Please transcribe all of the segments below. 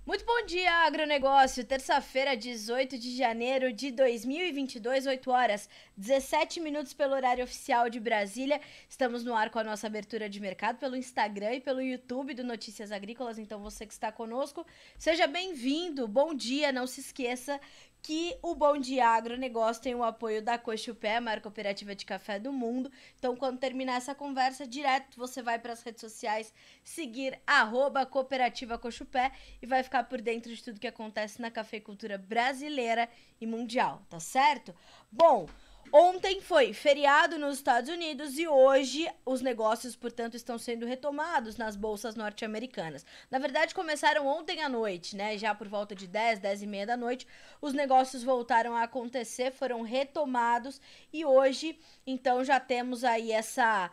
Muito bom dia, agronegócio. Terça-feira, 18 de janeiro de 2022, 8 horas, 17 minutos pelo horário oficial de Brasília. Estamos no ar com a nossa abertura de mercado pelo Instagram e pelo YouTube do Notícias Agrícolas. Então, você que está conosco, seja bem-vindo. Bom dia. Não se esqueça que o Bom Dia Agronegócio tem o apoio da Cochupé, a maior cooperativa de café do mundo. Então, quando terminar essa conversa, direto você vai para as redes sociais, seguir @cooperativa Cochupé e vai ficar por dentro de tudo que acontece na cafeicultura brasileira e mundial, tá certo? Bom, ontem foi feriado nos Estados Unidos e hoje os negócios, portanto, estão sendo retomados nas bolsas norte-americanas. Na verdade, começaram ontem à noite, né? Já por volta de 10 e meia da noite, os negócios voltaram a acontecer, foram retomados e hoje, então, já temos aí essa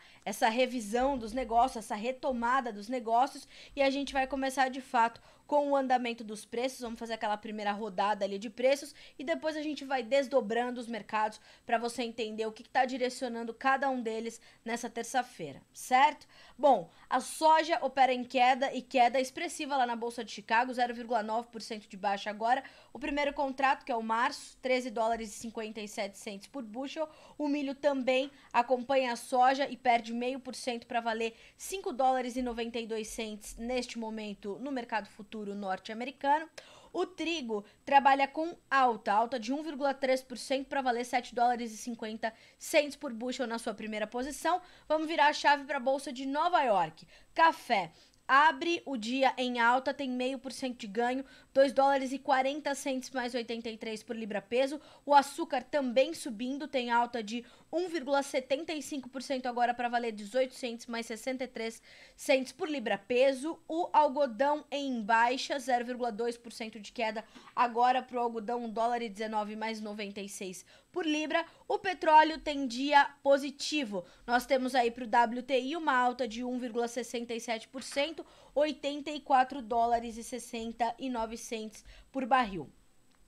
revisão dos negócios, essa retomada dos negócios e a gente vai começar de fato com o andamento dos preços. Vamos fazer aquela primeira rodada ali de preços e depois a gente vai desdobrando os mercados para você entender o que está direcionando cada um deles nessa terça-feira, certo? Bom, a soja opera em queda e queda expressiva lá na Bolsa de Chicago, 0,9% de baixa agora. O primeiro contrato, que é o março, 13 dólares e 57 cents por bushel. O milho também acompanha a soja e perde 0,5% para valer 5 dólares e 92 cents neste momento no mercado futuro norte-americano. O trigo trabalha com alta de 1,3% para valer 7 dólares e 50 cents por bushel na sua primeira posição. Vamos virar a chave para a Bolsa de Nova York. Café abre o dia em alta, tem 0,5% de ganho, 2 dólares e 40 cents mais 83 por libra peso. O açúcar também subindo, tem alta de 1,75% agora para valer 18 cents mais 63 cents por libra peso. O algodão em baixa, 0,2% de queda agora para o algodão, 1 dólar e 19 mais 96 por libra. O petróleo tem dia positivo. Nós temos aí para o WTI uma alta de 1,67%, 84 dólares e 69 cents por barril.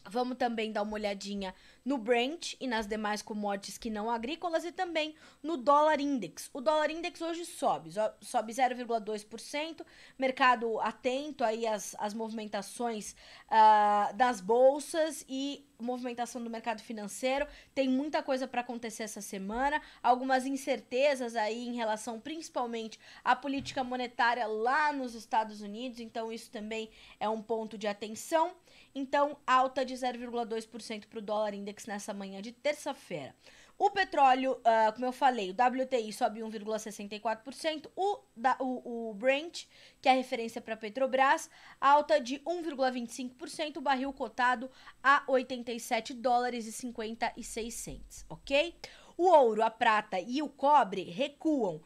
Vamos também dar uma olhadinha no Brent e nas demais commodities que não agrícolas e também no dólar index. O dólar index hoje sobe 0,2%, mercado atento aí às movimentações das bolsas e movimentação do mercado financeiro. Tem muita coisa para acontecer essa semana, algumas incertezas aí em relação principalmente à política monetária lá nos Estados Unidos, então isso também é um ponto de atenção. Então, alta de 0,2% para o dólar index nessa manhã de terça-feira. O petróleo, como eu falei, o WTI sobe 1,64%, o Brent, que é a referência para Petrobras, alta de 1,25%, o barril cotado a 87 dólares e 56 cents, ok? O ouro, a prata e o cobre recuam,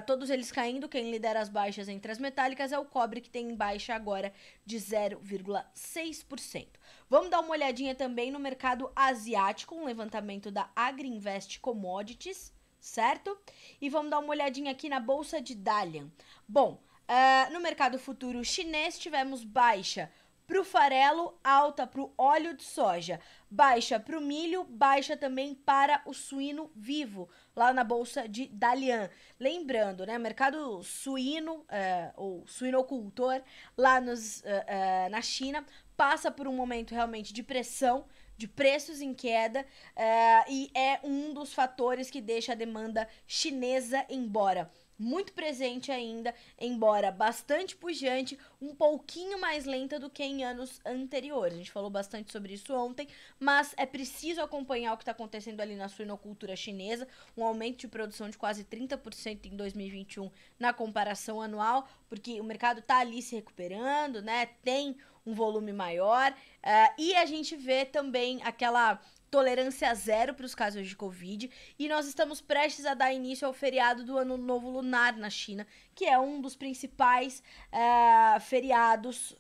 todos eles caindo. Quem lidera as baixas entre as metálicas é o cobre, que tem baixa agora de 0,6%. Vamos dar uma olhadinha também no mercado asiático, um levantamento da Agriinvest Commodities, certo? E vamos dar uma olhadinha aqui na bolsa de Dalian. Bom, no mercado futuro chinês tivemos baixa para o farelo, alta para o óleo de soja, baixa para o milho, baixa também para o suíno vivo, lá na bolsa de Dalian. Lembrando, né, mercado suíno, ou suinocultor, lá na China, passa por um momento realmente de pressão, de preços em queda, e é um dos fatores que deixa a demanda chinesa embora muito presente ainda, embora bastante pujante, um pouquinho mais lenta do que em anos anteriores. A gente falou bastante sobre isso ontem, mas é preciso acompanhar o que está acontecendo ali na suinocultura chinesa, um aumento de produção de quase 30% em 2021 na comparação anual, porque o mercado está ali se recuperando, né? Tem um volume maior, e a gente vê também aquela tolerância zero para os casos de Covid, e nós estamos prestes a dar início ao feriado do Ano Novo Lunar na China, que é um dos principais feriados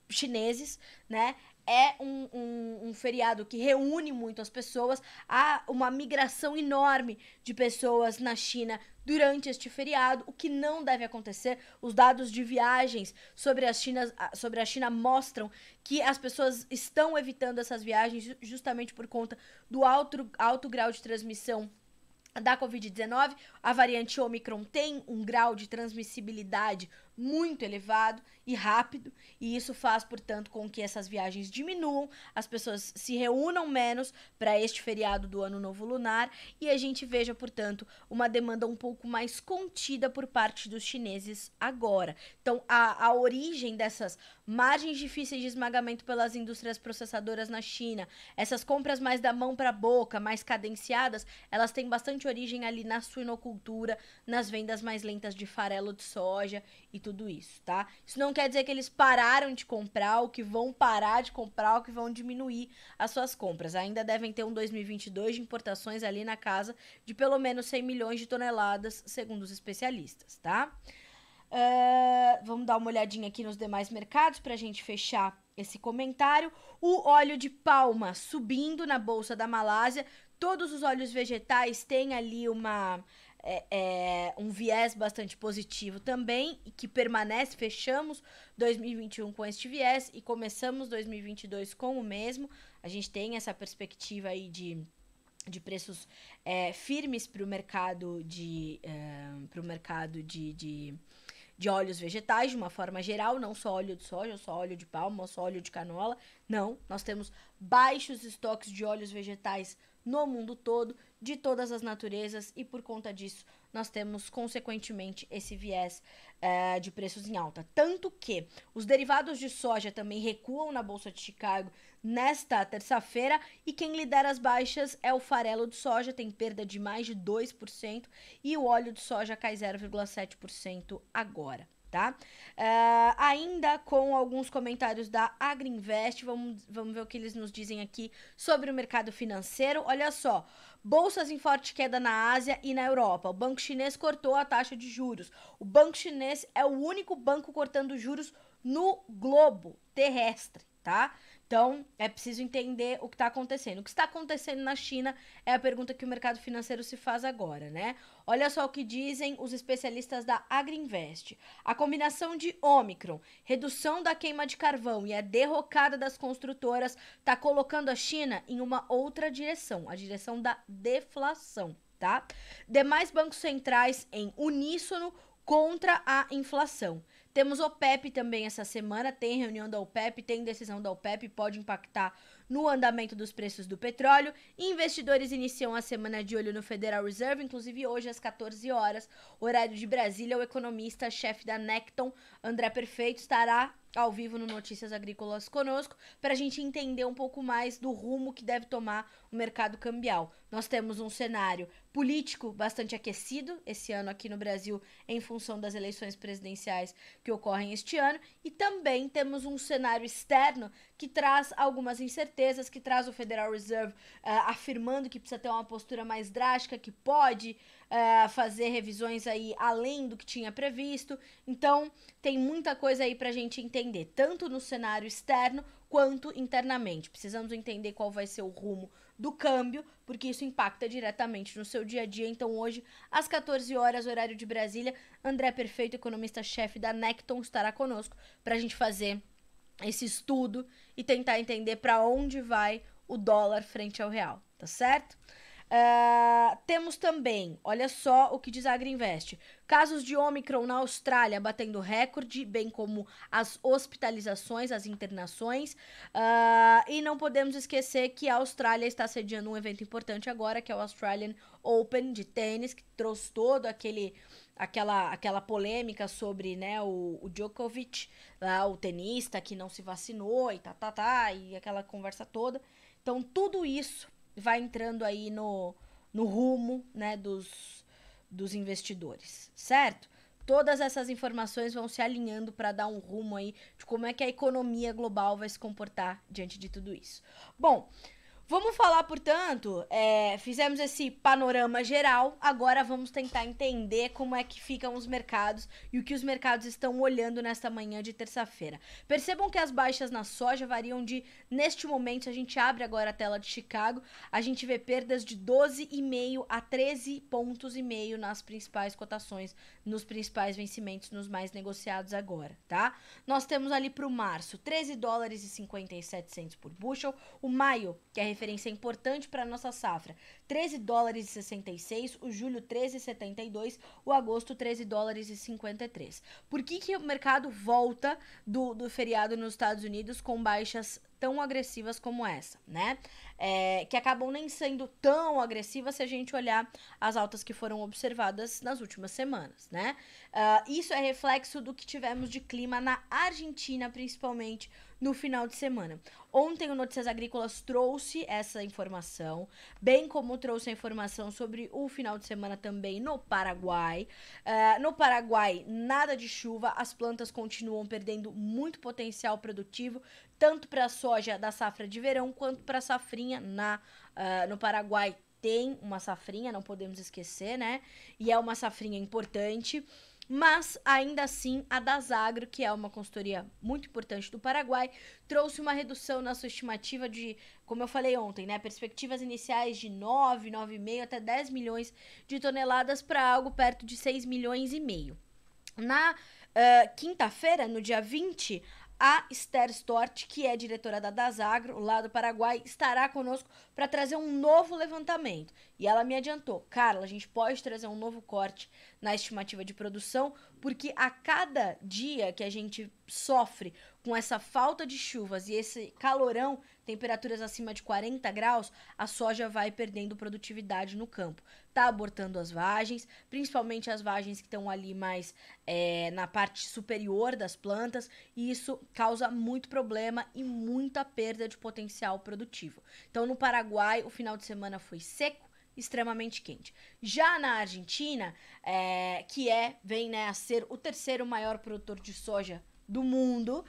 chineses, né? É um feriado que reúne muito as pessoas. Há uma migração enorme de pessoas na China durante este feriado, o que não deve acontecer. Os dados de viagens sobre a China mostram que as pessoas estão evitando essas viagens justamente por conta do alto grau de transmissão da Covid-19, a variante Omicron tem um grau de transmissibilidade muito elevado e rápido, e isso faz, portanto, com que essas viagens diminuam, as pessoas se reúnam menos para este feriado do Ano Novo Lunar e a gente veja, portanto, uma demanda um pouco mais contida por parte dos chineses agora. Então, a origem dessas margens difíceis de esmagamento pelas indústrias processadoras na China, essas compras mais da mão para a boca, mais cadenciadas, elas têm bastante origem ali na suinocultura, nas vendas mais lentas de farelo de soja e tudo isso, tá? Isso não quer dizer que eles pararam de comprar, ou que vão parar de comprar, ou que vão diminuir as suas compras. Ainda devem ter um 2022 de importações ali na casa de pelo menos 100 milhões de toneladas, segundo os especialistas, tá? Vamos dar uma olhadinha aqui nos demais mercados para a gente fechar esse comentário. O óleo de palma subindo na Bolsa da Malásia. Todos os óleos vegetais têm ali um viés bastante positivo também, e que permanece. Fechamos 2021 com este viés e começamos 2022 com o mesmo. A gente tem essa perspectiva aí de preços firmes para o mercado de óleos vegetais, de uma forma geral, não só óleo de soja, só óleo de palma, só óleo de canola. Não, nós temos baixos estoques de óleos vegetais no mundo todo, de todas as naturezas, e por conta disso nós temos, consequentemente, esse viés de preços em alta. Tanto que os derivados de soja também recuam na Bolsa de Chicago nesta terça-feira, e quem lidera as baixas é o farelo de soja, tem perda de mais de 2%, e o óleo de soja cai 0,7% agora. Tá? Ainda com alguns comentários da Agriinvest, vamos ver o que eles nos dizem aqui sobre o mercado financeiro. Olha só, bolsas em forte queda na Ásia e na Europa. O banco chinês cortou a taxa de juros. O banco chinês é o único banco cortando juros no globo terrestre, tá? Então, é preciso entender o que está acontecendo. O que está acontecendo na China é a pergunta que o mercado financeiro se faz agora, né? Olha só o que dizem os especialistas da Agriinvest. A combinação de Omicron, redução da queima de carvão e a derrocada das construtoras está colocando a China em uma outra direção, a direção da deflação, tá? Demais bancos centrais em uníssono contra a inflação. Temos OPEP também essa semana, tem reunião da OPEP, tem decisão da OPEP, pode impactar no andamento dos preços do petróleo. Investidores iniciam a semana de olho no Federal Reserve, inclusive hoje às 14 horas, horário de Brasília, o economista-chefe da Necton, André Perfeito, estará ao vivo no Notícias Agrícolas conosco, para a gente entender um pouco mais do rumo que deve tomar o mercado cambial. Nós temos um cenário político bastante aquecido esse ano aqui no Brasil, em função das eleições presidenciais que ocorrem este ano, e também temos um cenário externo que traz algumas incertezas, que traz o Federal Reserve afirmando que precisa ter uma postura mais drástica, que pode fazer revisões aí além do que tinha previsto. Então, tem muita coisa aí pra gente entender, tanto no cenário externo quanto internamente. Precisamos entender qual vai ser o rumo do câmbio, porque isso impacta diretamente no seu dia a dia. Então, hoje, às 14 horas, horário de Brasília, André Perfeito, economista-chefe da Necton, estará conosco pra gente fazer esse estudo e tentar entender para onde vai o dólar frente ao real, tá certo? Temos também, olha só o que diz a Agriinvest, casos de Omicron na Austrália batendo recorde, bem como as hospitalizações, as internações, e não podemos esquecer que a Austrália está sediando um evento importante agora, que é o Australian Open de tênis, que trouxe todo aquela polêmica sobre, né, o Djokovic, o tenista que não se vacinou e e aquela conversa toda. Então, tudo isso vai entrando aí no rumo, né, dos investidores, certo? Todas essas informações vão se alinhando para dar um rumo aí de como é que a economia global vai se comportar diante de tudo isso. Bom, vamos falar, portanto, fizemos esse panorama geral, agora vamos tentar entender como é que ficam os mercados e o que os mercados estão olhando nesta manhã de terça-feira. Percebam que as baixas na soja variam neste momento, se a gente abre agora a tela de Chicago, a gente vê perdas de 12,5 a 13,5 pontos nas principais cotações, nos principais vencimentos, nos mais negociados agora, tá? Nós temos ali para o março, $13,57 por bushel, o maio, que é referência importante para a nossa safra, 13 dólares e 66, o julho 13,72, o agosto 13 dólares e 53. Por que o mercado volta do feriado nos Estados Unidos com baixas tão agressivas como essa, né? Que acabam nem sendo tão agressivas se a gente olhar as altas que foram observadas nas últimas semanas, né? Isso é reflexo do que tivemos de clima na Argentina, principalmente no final de semana. Ontem o Notícias Agrícolas trouxe essa informação, bem como trouxe a informação sobre o final de semana também no Paraguai. No Paraguai, nada de chuva, as plantas continuam perdendo muito potencial produtivo, tanto para a soja da safra de verão, quanto para a safrinha no Paraguai. Tem uma safrinha, não podemos esquecer, né? E é uma safrinha importante. Mas, ainda assim, a Dasagro, que é uma consultoria muito importante do Paraguai, trouxe uma redução na sua estimativa de, como eu falei ontem, né, perspectivas iniciais de 9, 9,5 até 10 milhões de toneladas para algo perto de 6 milhões e meio. Na quinta-feira, no dia 20, a Esther Stort, que é diretora da Dasagro, lá do Paraguai, estará conosco para trazer um novo levantamento. E ela me adiantou, Carla, a gente pode trazer um novo corte na estimativa de produção, porque a cada dia que a gente sofre com essa falta de chuvas e esse calorão, temperaturas acima de 40 graus, a soja vai perdendo produtividade no campo. Tá abortando as vagens, principalmente as vagens que estão ali mais na parte superior das plantas, e isso causa muito problema e muita perda de potencial produtivo. Então, no Paraguai, o final de semana foi seco, extremamente quente. Já na Argentina, que vem, né, a ser o terceiro maior produtor de soja do mundo,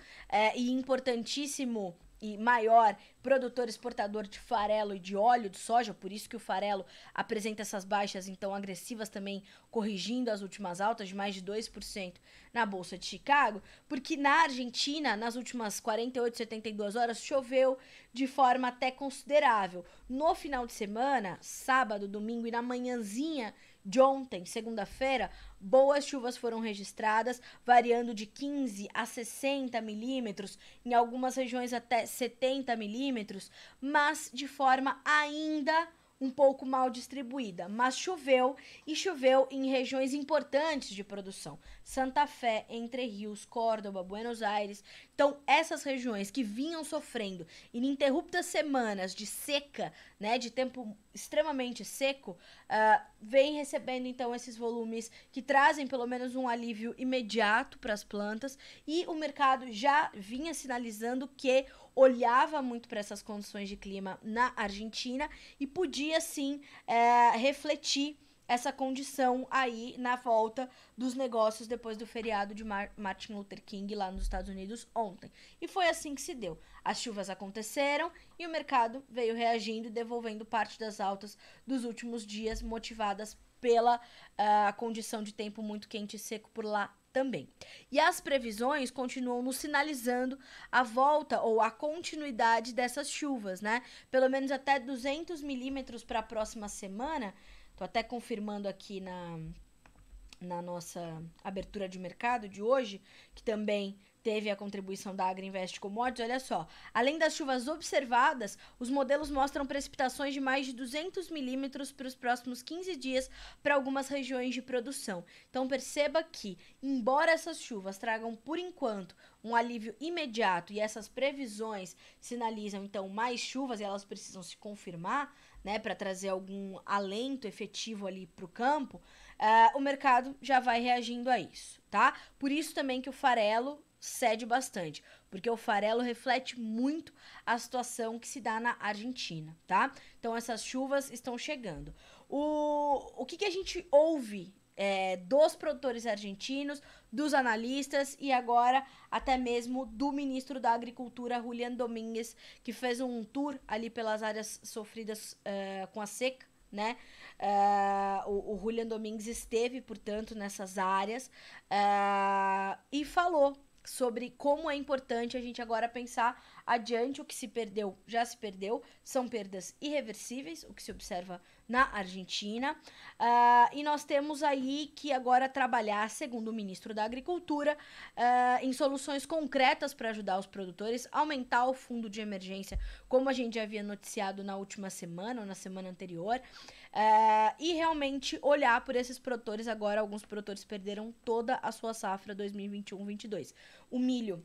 e importantíssimo e maior produtor exportador de farelo e de óleo de soja, por isso que o farelo apresenta essas baixas então agressivas também, corrigindo as últimas altas de mais de 2% na Bolsa de Chicago, porque na Argentina, nas últimas 48, 72 horas, choveu de forma até considerável. No final de semana, sábado, domingo e na manhãzinha de ontem, segunda-feira, boas chuvas foram registradas, variando de 15 a 60 milímetros, em algumas regiões até 70 milímetros, mas de forma ainda um pouco mal distribuída. Mas choveu, e choveu em regiões importantes de produção. Santa Fé, Entre Rios, Córdoba, Buenos Aires. Então, essas regiões que vinham sofrendo ininterruptas semanas de seca, né, de tempo extremamente seco, vem recebendo então esses volumes que trazem pelo menos um alívio imediato para as plantas, e o mercado já vinha sinalizando que olhava muito para essas condições de clima na Argentina e podia sim refletir essa condição aí na volta dos negócios depois do feriado de Martin Luther King lá nos Estados Unidos ontem. E foi assim que se deu. As chuvas aconteceram e o mercado veio reagindo e devolvendo parte das altas dos últimos dias, motivadas pela condição de tempo muito quente e seco por lá também. E as previsões continuam nos sinalizando a volta ou a continuidade dessas chuvas, né? Pelo menos até 200 milímetros para a próxima semana. Tô até confirmando aqui na nossa abertura de mercado de hoje, que também teve a contribuição da Agriinvest Commodities. Olha só, além das chuvas observadas, os modelos mostram precipitações de mais de 200 milímetros para os próximos 15 dias para algumas regiões de produção. Então perceba que, embora essas chuvas tragam por enquanto um alívio imediato e essas previsões sinalizam então mais chuvas e elas precisam se confirmar, né, para trazer algum alento efetivo ali para o campo, o mercado já vai reagindo a isso, tá? Por isso também que o farelo cede bastante, porque o farelo reflete muito a situação que se dá na Argentina, tá? Então essas chuvas estão chegando. O que a gente ouve dos produtores argentinos, dos analistas e agora até mesmo do ministro da Agricultura, Julian Domingues, que fez um tour ali pelas áreas sofridas com a seca, né? O Julian Domingues esteve, portanto, nessas áreas e falou sobre como é importante a gente agora pensar adiante. O que se perdeu, já se perdeu. São perdas irreversíveis, o que se observa na Argentina. E nós temos aí que agora trabalhar, segundo o ministro da Agricultura, em soluções concretas para ajudar os produtores, aumentar o fundo de emergência, como a gente já havia noticiado na última semana ou na semana anterior, e realmente olhar por esses produtores. Agora, alguns produtores perderam toda a sua safra 2021-22. O milho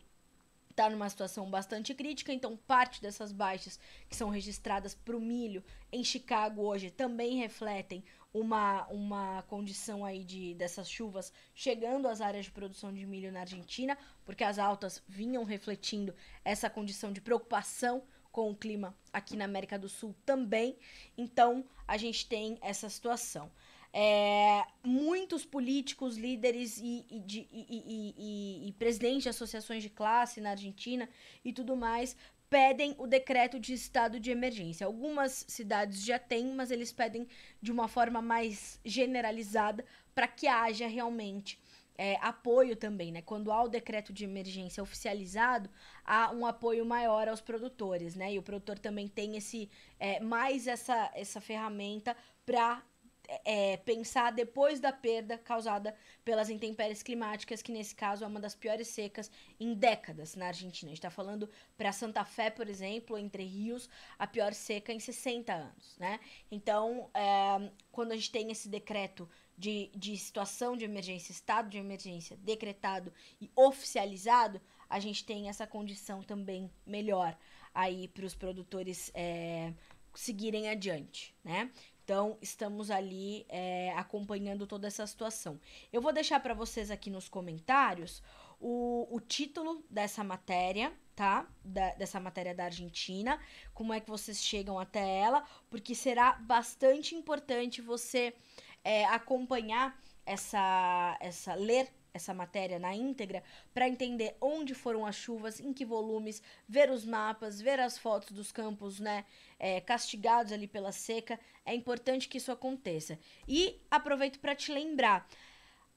está numa situação bastante crítica, então parte dessas baixas que são registradas para o milho em Chicago hoje também refletem uma condição aí dessas chuvas chegando às áreas de produção de milho na Argentina, porque as altas vinham refletindo essa condição de preocupação com o clima aqui na América do Sul também. Então a gente tem essa situação. Muitos políticos, líderes e presidentes de associações de classe na Argentina e tudo mais pedem o decreto de estado de emergência. Algumas cidades já têm, mas eles pedem de uma forma mais generalizada para que haja realmente apoio também, né? Quando há o decreto de emergência oficializado, há um apoio maior aos produtores, né? E o produtor também tem mais essa ferramenta para pensar depois da perda causada pelas intempéries climáticas, que nesse caso é uma das piores secas em décadas na Argentina. A gente está falando para Santa Fé, por exemplo, Entre Rios, a pior seca em 60 anos, né? Então, quando a gente tem esse decreto de situação de emergência, estado de emergência decretado e oficializado, a gente tem essa condição também melhor aí para os produtores seguirem adiante, né? Então, estamos ali acompanhando toda essa situação. Eu vou deixar para vocês aqui nos comentários o título dessa matéria, tá? Dessa matéria da Argentina, como é que vocês chegam até ela, porque será bastante importante você acompanhar ler essa matéria na íntegra para entender onde foram as chuvas, em que volumes, ver os mapas, ver as fotos dos campos, né, castigados ali pela seca. É importante que isso aconteça. E aproveito para te lembrar,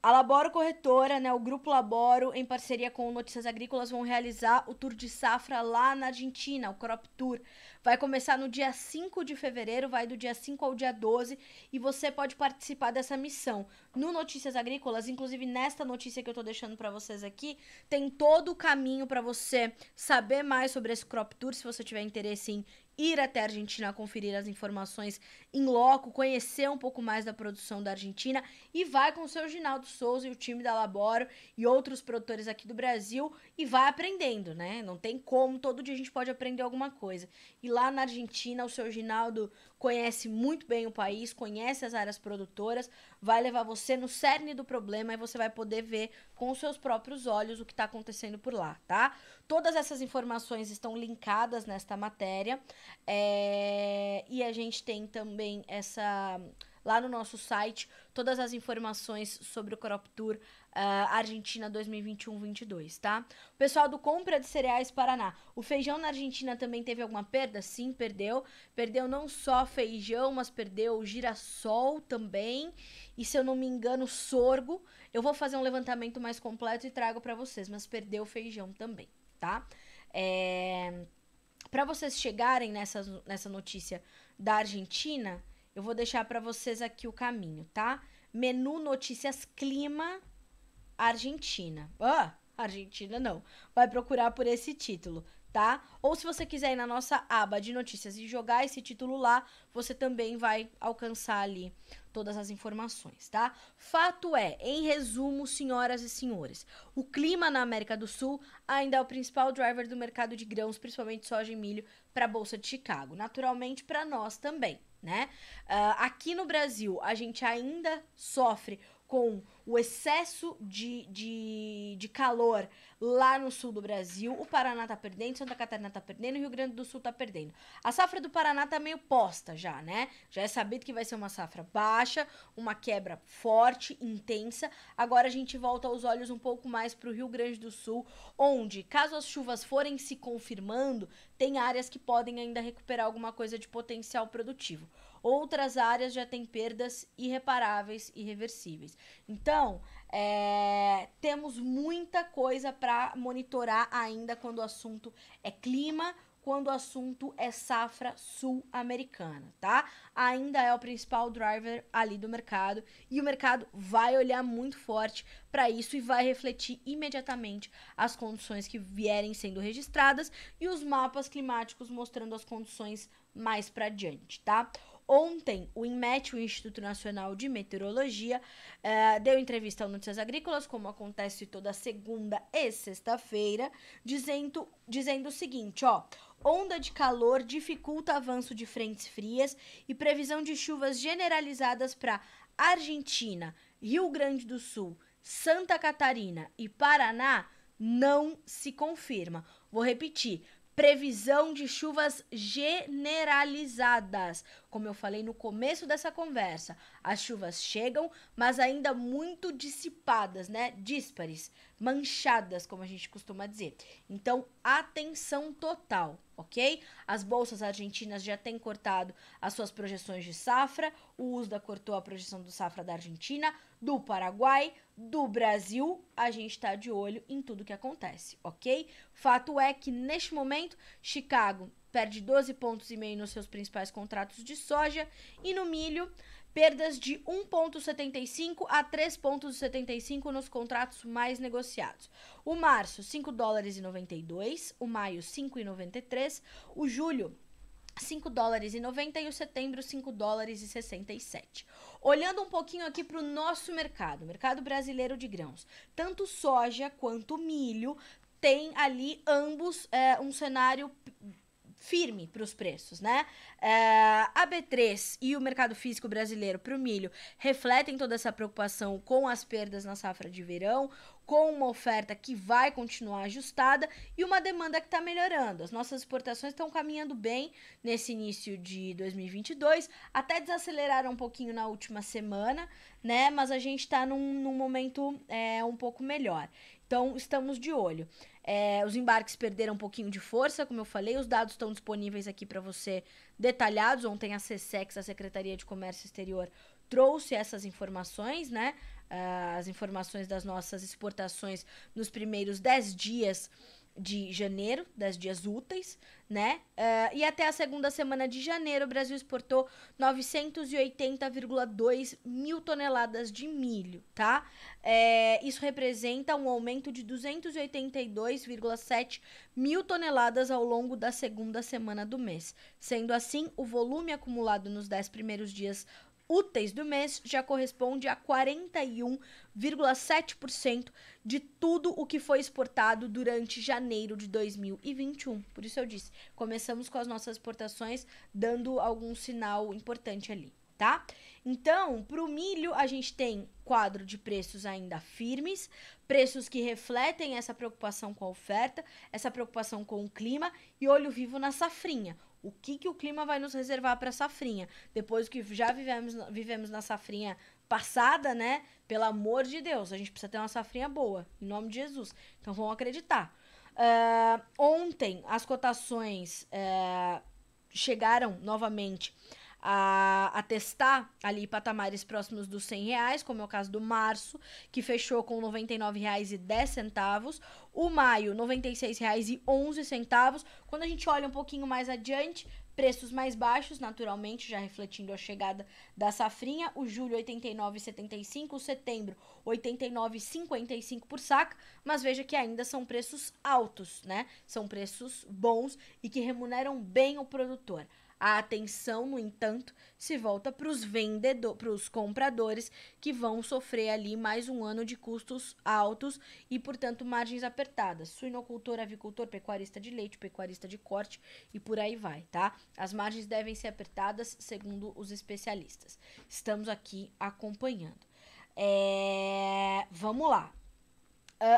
a Laboro Corretora, né, o Grupo Laboro, em parceria com o Notícias Agrícolas, vão realizar o Tour de Safra lá na Argentina, o Crop Tour. Vai começar no dia 5 de fevereiro, vai do dia 5 ao dia 12, e você pode participar dessa missão. No Notícias Agrícolas, inclusive nesta notícia que eu tô deixando para vocês aqui, tem todo o caminho para você saber mais sobre esse Crop Tour, se você tiver interesse em ir até a Argentina, conferir as informações em loco, conhecer um pouco mais da produção da Argentina, e vai com o seu Ginaldo Souza e o time da Laboro e outros produtores aqui do Brasil e vai aprendendo, né? Não tem como, todo dia a gente pode aprender alguma coisa. E lá na Argentina, o seu Ginaldo conhece muito bem o país, conhece as áreas produtoras, vai levar você no cerne do problema e você vai poder ver com os seus próprios olhos o que está acontecendo por lá, tá? Todas essas informações estão linkadas nesta matéria, e a gente tem também lá no nosso site todas as informações sobre o Crop Tour Argentina 2021-22, tá? O pessoal do Compra de Cereais Paraná. O feijão na Argentina também teve alguma perda? Sim, perdeu. Perdeu não só feijão, mas perdeu o girassol também. E se eu não me engano, sorgo. Eu vou fazer um levantamento mais completo e trago para vocês, mas perdeu o feijão também, tá? Para vocês chegarem nessa notícia da Argentina, eu vou deixar para vocês aqui o caminho, tá? Menu Notícias Clima Argentina. Argentina não. Vai procurar por esse título, tá? Ou se você quiser ir na nossa aba de notícias e jogar esse título lá, você também vai alcançar ali todas as informações, tá? Fato é, em resumo, senhoras e senhores, o clima na América do Sul ainda é o principal driver do mercado de grãos, principalmente soja e milho, para a Bolsa de Chicago. Naturalmente, para nós também, né? Aqui no Brasil, a gente ainda sofre com o excesso de calor lá no sul do Brasil. O Paraná tá perdendo, Santa Catarina tá perdendo, Rio Grande do Sul tá perdendo. A safra do Paraná tá meio posta já, né? Já é sabido que vai ser uma safra baixa, uma quebra forte, intensa. Agora a gente volta os olhos um pouco mais pro Rio Grande do Sul, onde, caso as chuvas forem se confirmando, tem áreas que podem ainda recuperar alguma coisa de potencial produtivo. Outras áreas já têm perdas irreparáveis, irreversíveis. Então, temos muita coisa para monitorar ainda quando o assunto é clima, quando o assunto é safra sul-americana, tá? Ainda é o principal driver ali do mercado e o mercado vai olhar muito forte para isso e vai refletir imediatamente as condições que vierem sendo registradas e os mapas climáticos mostrando as condições mais para diante, tá? Ontem, o INMET, o Instituto Nacional de Meteorologia, deu entrevista ao Notícias Agrícolas, como acontece toda segunda e sexta-feira, dizendo o seguinte, ó: onda de calor dificulta avanço de frentes frias e previsão de chuvas generalizadas para Argentina, Rio Grande do Sul, Santa Catarina e Paraná não se confirma. Vou repetir. Previsão de chuvas generalizadas. Como eu falei no começo dessa conversa, as chuvas chegam, mas ainda muito dissipadas, né? Díspares, manchadas, como a gente costuma dizer. Então, atenção total, ok? As bolsas argentinas já têm cortado as suas projeções de safra. O USDA cortou a projeção do safra da Argentina, do Paraguai, do Brasil. A gente tá de olho em tudo que acontece, ok? Fato é que, neste momento, Chicago perde 12,5 pontos nos seus principais contratos de soja e no milho, perdas de 1,75 a 3,75 nos contratos mais negociados. O março, 5 dólares e 92, o maio, 5,93, o julho, 5 dólares e 90 e o setembro 5 dólares e 67. Olhando um pouquinho aqui para o nosso mercado, mercado brasileiro de grãos, tanto soja quanto milho tem ali ambos um cenário firme para os preços, né? A B3 e o mercado físico brasileiro para o milho refletem toda essa preocupação com as perdas na safra de verão, com uma oferta que vai continuar ajustada e uma demanda que está melhorando. As nossas exportações estão caminhando bem nesse início de 2022, até desaceleraram um pouquinho na última semana, né? Mas a gente está num momento um pouco melhor. Então, estamos de olho. Os embarques perderam um pouquinho de força, como eu falei, os dados estão disponíveis aqui para você detalhados. Ontem a SECEX, a Secretaria de Comércio Exterior, trouxe essas informações, né? As informações das nossas exportações nos primeiros 10 dias de janeiro, 10 dias úteis, né? E até a segunda semana de janeiro, o Brasil exportou 980,2 mil toneladas de milho, tá? Isso representa um aumento de 282,7 mil toneladas ao longo da segunda semana do mês. Sendo assim, o volume acumulado nos 10 primeiros dias úteis do mês já corresponde a 41,7% de tudo o que foi exportado durante janeiro de 2021. Por isso eu disse, começamos com as nossas exportações dando algum sinal importante ali, tá? Então, para o milho, a gente tem quadro de preços ainda firmes, preços que refletem essa preocupação com a oferta, essa preocupação com o clima e olho vivo na safrinha. O que o clima vai nos reservar para a safrinha? Depois que já vivemos na safrinha passada, né? Pelo amor de Deus, a gente precisa ter uma safrinha boa, em nome de Jesus. Então, vamos acreditar. Ontem, as cotações chegaram novamente a testar ali patamares próximos dos R$100, como é o caso do março, que fechou com R$ 99,10. O maio, R$ 96,11. Quando a gente olha um pouquinho mais adiante, preços mais baixos, naturalmente, já refletindo a chegada da safrinha. O julho, R$ 89,75. O setembro, R$ 89,55 por saca. Mas veja que ainda são preços altos, né? São preços bons e que remuneram bem o produtor. A atenção, no entanto, se volta para os compradores que vão sofrer ali mais um ano de custos altos e, portanto, margens apertadas. Suinocultor, avicultor, pecuarista de leite, pecuarista de corte e por aí vai, tá? As margens devem ser apertadas, segundo os especialistas. Estamos aqui acompanhando. Vamos lá.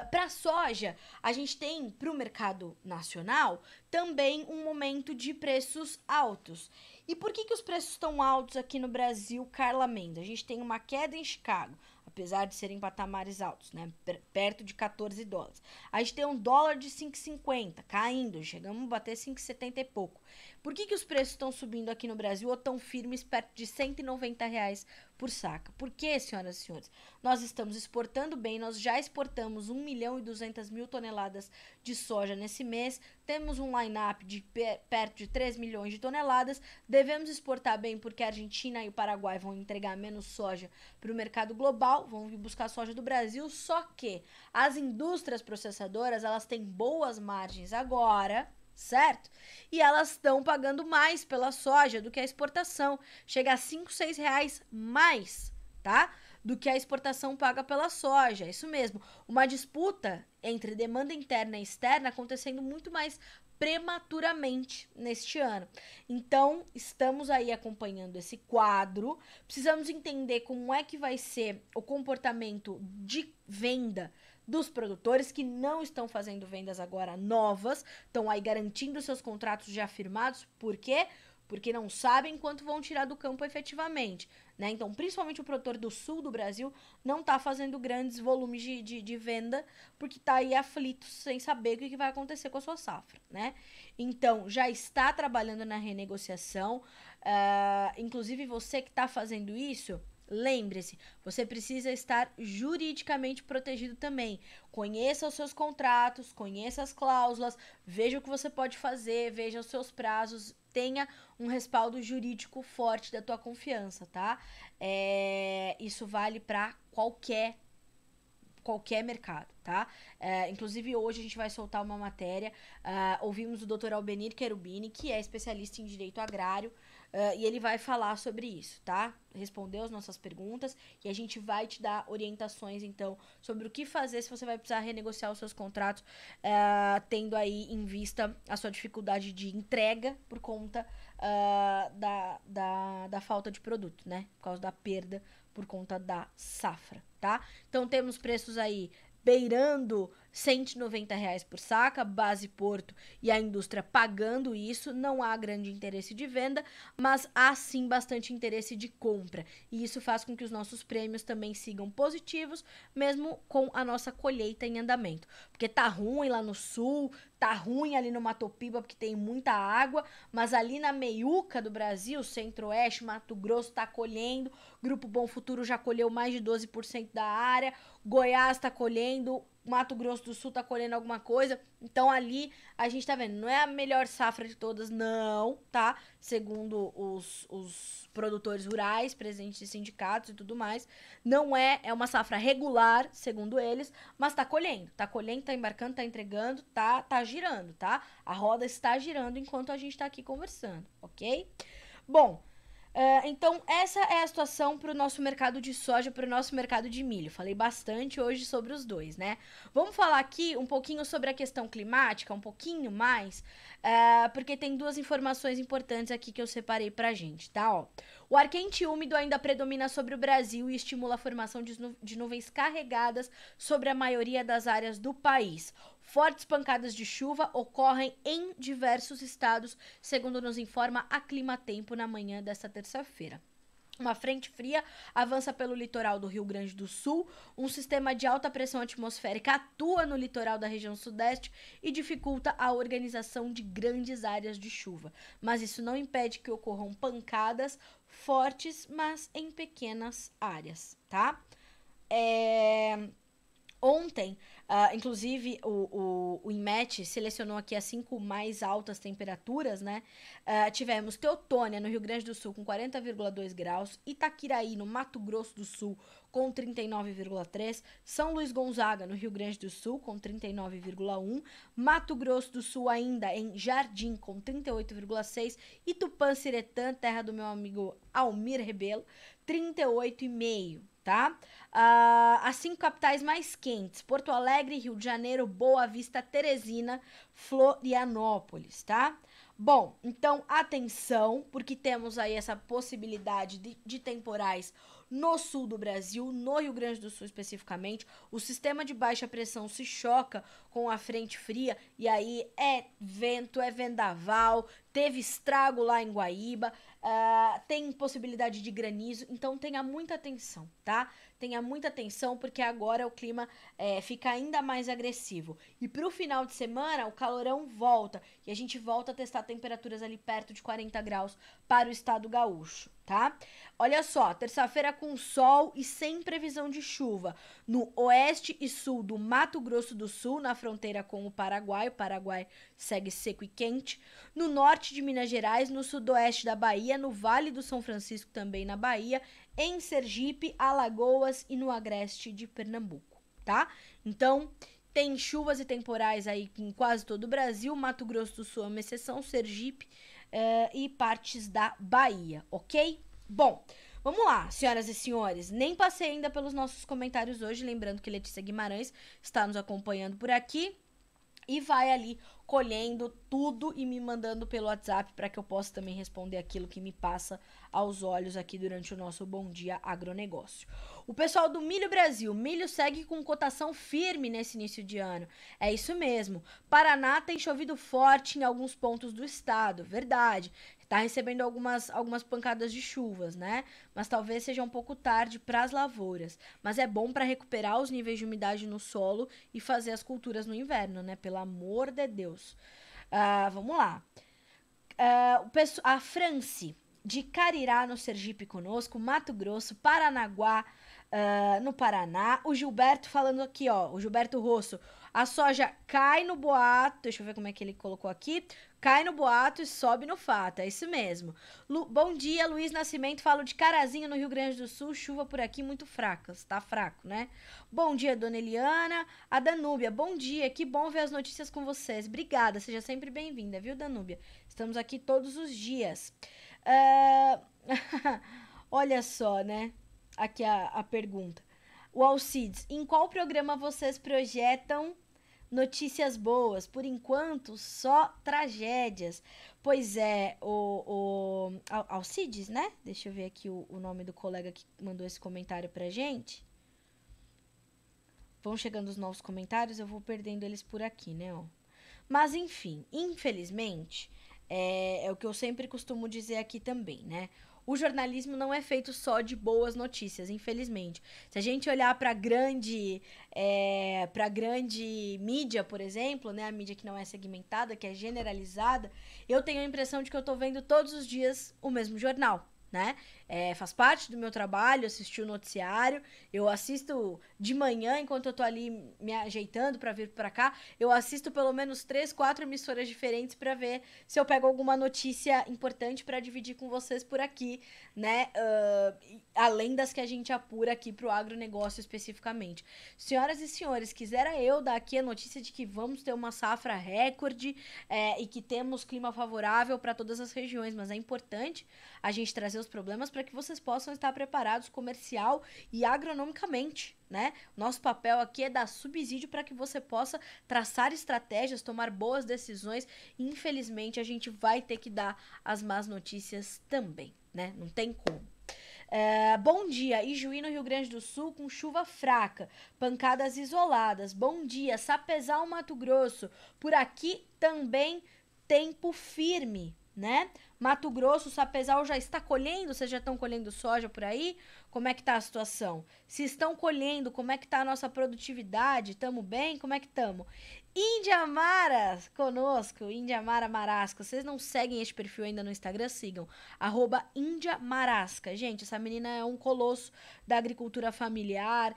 Para a soja, a gente tem para o mercado nacional também um momento de preços altos. E por que os preços estão altos aqui no Brasil, Carla Mendes? A gente tem uma queda em Chicago, apesar de serem patamares altos, né? Perto de 14 dólares. A gente tem um dólar de 5,50 caindo, chegamos a bater 5,70 e pouco. Por que os preços estão subindo aqui no Brasil ou tão firmes perto de R$190 por saca. Por quê, senhoras e senhores? Nós estamos exportando bem, nós já exportamos 1.200.000 toneladas de soja nesse mês, temos um line-up de perto de 3 milhões de toneladas, devemos exportar bem porque a Argentina e o Paraguai vão entregar menos soja para o mercado global, vão vir buscar soja do Brasil, só que as indústrias processadoras, elas têm boas margens agora, certo? E elas estão pagando mais pela soja do que a exportação. Chega a 5, 6 reais mais, tá? Do que a exportação paga pela soja. Isso mesmo. Uma disputa entre demanda interna e externa acontecendo muito mais prematuramente neste ano. Então, estamos aí acompanhando esse quadro. Precisamos entender como é que vai ser o comportamento de venda dos produtores que não estão fazendo vendas agora novas, estão aí garantindo seus contratos já firmados. Por quê? Porque não sabem quanto vão tirar do campo efetivamente, né? Então, principalmente o produtor do sul do Brasil não está fazendo grandes volumes de venda, porque está aí aflito, sem saber o que vai acontecer com a sua safra, né? Então, já está trabalhando na renegociação, inclusive você que está fazendo isso, lembre-se, você precisa estar juridicamente protegido também. Conheça os seus contratos, conheça as cláusulas, veja o que você pode fazer, veja os seus prazos, tenha um respaldo jurídico forte da tua confiança, tá? Isso vale para qualquer mercado, tá? Inclusive, hoje a gente vai soltar uma matéria. Ouvimos o Dr. Albenir Cherubini, que é especialista em direito agrário, e ele vai falar sobre isso, tá? Respondeu as nossas perguntas e a gente vai te dar orientações, então, sobre o que fazer se você vai precisar renegociar os seus contratos, tendo aí em vista a sua dificuldade de entrega por conta da falta de produto, né? Por causa da perda por conta da safra, tá? Então, temos preços aí beirando R$190 por saca, base Porto e a indústria pagando isso. Não há grande interesse de venda, mas há sim bastante interesse de compra. E isso faz com que os nossos prêmios também sigam positivos, mesmo com a nossa colheita em andamento. Porque tá ruim lá no sul, tá ruim ali no Mato Piba, porque tem muita água, mas ali na meiuca do Brasil, Centro-Oeste, Mato Grosso tá colhendo, Grupo Bom Futuro já colheu mais de 12% da área, Goiás tá colhendo, Mato Grosso do Sul tá colhendo alguma coisa. Então ali a gente tá vendo, não é a melhor safra de todas, não, tá? Segundo os produtores rurais, presidentes de sindicatos e tudo mais. Não é uma safra regular, segundo eles, mas tá colhendo, tá embarcando, tá entregando, tá girando, tá? A roda está girando enquanto a gente tá aqui conversando, ok? Bom, então, essa é a situação para o nosso mercado de soja, para o nosso mercado de milho. Falei bastante hoje sobre os dois, né? Vamos falar aqui um pouquinho sobre a questão climática, um pouquinho mais, porque tem duas informações importantes aqui que eu separei pra gente, tá? Ó, o ar quente e úmido ainda predomina sobre o Brasil e estimula a formação de nuvens carregadas sobre a maioria das áreas do país. Fortes pancadas de chuva ocorrem em diversos estados, segundo nos informa a Climatempo na manhã desta terça-feira. Uma frente fria avança pelo litoral do Rio Grande do Sul, um sistema de alta pressão atmosférica atua no litoral da região sudeste e dificulta a organização de grandes áreas de chuva. Mas isso não impede que ocorram pancadas fortes, mas em pequenas áreas, tá? Ontem, inclusive, o INMET selecionou aqui as 5 mais altas temperaturas, né? Tivemos Teutônia, no Rio Grande do Sul, com 40,2 graus, Itaquiraí, no Mato Grosso do Sul, com 39,3, São Luís Gonzaga, no Rio Grande do Sul, com 39,1, Mato Grosso do Sul, ainda em Jardim, com 38,6, e Tupã-Siretã, terra do meu amigo Almir Rebelo, 38,5. Tá? As 5 capitais mais quentes: Porto Alegre, Rio de Janeiro, Boa Vista, Teresina, Florianópolis, tá? Bom, então atenção, porque temos aí essa possibilidade de temporais no sul do Brasil, no Rio Grande do Sul especificamente. O sistema de baixa pressão se choca com a frente fria e aí é vento, é vendaval, teve estrago lá em Guaíba, tem possibilidade de granizo, então tenha muita atenção, tá? Tenha muita atenção porque agora o clima fica ainda mais agressivo. E pro final de semana o calorão volta e a gente volta a testar temperaturas ali perto de 40 graus para o estado gaúcho, tá? Olha só, terça-feira com sol e sem previsão de chuva no oeste e sul do Mato Grosso do Sul, na fronteira com o Paraguai segue seco e quente, no norte de Minas Gerais, no sudoeste da Bahia, no Vale do São Francisco também na Bahia, em Sergipe, Alagoas e no agreste de Pernambuco, tá? Então, tem chuvas e temporais aí em quase todo o Brasil, Mato Grosso do Sul é uma exceção, Sergipe e partes da Bahia, ok? Bom, vamos lá, senhoras e senhores, nem passei ainda pelos nossos comentários hoje, lembrando que Letícia Guimarães está nos acompanhando por aqui e vai ali colhendo tudo e me mandando pelo WhatsApp para que eu possa também responder aquilo que me passa aos olhos aqui durante o nosso Bom Dia Agronegócio. O pessoal do Milho Brasil, milho segue com cotação firme nesse início de ano. É isso mesmo. Paraná tem chovido forte em alguns pontos do estado, verdade. Tá recebendo algumas pancadas de chuvas, né? Mas talvez seja um pouco tarde para as lavouras. Mas é bom para recuperar os níveis de umidade no solo e fazer as culturas no inverno, né? Pelo amor de Deus. Vamos lá. A France, de Carirá, no Sergipe conosco, Mato Grosso, Paranaguá, no Paraná. O Gilberto falando aqui, ó. O Gilberto Rosso. A soja cai no boato. Deixa eu ver como é que ele colocou aqui. Cai no boato e sobe no fato. É isso mesmo. Bom dia, Luiz Nascimento. Falo de Carazinho, no Rio Grande do Sul. Chuva por aqui muito fraca. Tá fraco, né? Bom dia, dona Eliana. A Danúbia. Bom dia. Que bom ver as notícias com vocês. Obrigada. Seja sempre bem-vinda, viu, Danúbia? Estamos aqui todos os dias. Olha só, né? Aqui a pergunta. O Alcides, em qual programa vocês projetam notícias boas? Por enquanto, só tragédias. Pois é, o Alcides, né? Deixa eu ver aqui o nome do colega que mandou esse comentário pra gente. Vão chegando os novos comentários, eu vou perdendo eles por aqui, né? Ó. Mas, enfim, infelizmente, é o que eu sempre costumo dizer aqui também, né? O jornalismo não é feito só de boas notícias, infelizmente. Se a gente olhar para grande mídia, por exemplo, né, a mídia que não é segmentada, que é generalizada, eu tenho a impressão de que eu tô vendo todos os dias o mesmo jornal, né? Faz parte do meu trabalho assistir o noticiário. Eu assisto de manhã, enquanto eu tô ali me ajeitando para vir para cá, eu assisto pelo menos 3, 4 emissoras diferentes para ver se eu pego alguma notícia importante para dividir com vocês por aqui, né? Além das que a gente apura aqui pro agronegócio especificamente. Senhoras e senhores, quisera eu dar aqui a notícia de que vamos ter uma safra recorde e que temos clima favorável para todas as regiões, mas é importante a gente trazer os problemas para que vocês possam estar preparados comercial e agronomicamente, né? Nosso papel aqui é dar subsídio para que você possa traçar estratégias, tomar boas decisões. Infelizmente, a gente vai ter que dar as más notícias também, né? Não tem como. Bom dia, Ijuí no Rio Grande do Sul com chuva fraca, pancadas isoladas. Bom dia, Sapezal, Mato Grosso, por aqui também tempo firme, né? Mato Grosso, Sapezal já está colhendo? Vocês já estão colhendo soja por aí? Como é que tá a situação? Se estão colhendo, como é que tá a nossa produtividade? Tamo bem? Como é que tamo? Índia Mara conosco, Índia Mara Marasca. Vocês não seguem esse perfil ainda no Instagram? Sigam, @Índia Marasca. Gente, essa menina é um colosso da agricultura familiar,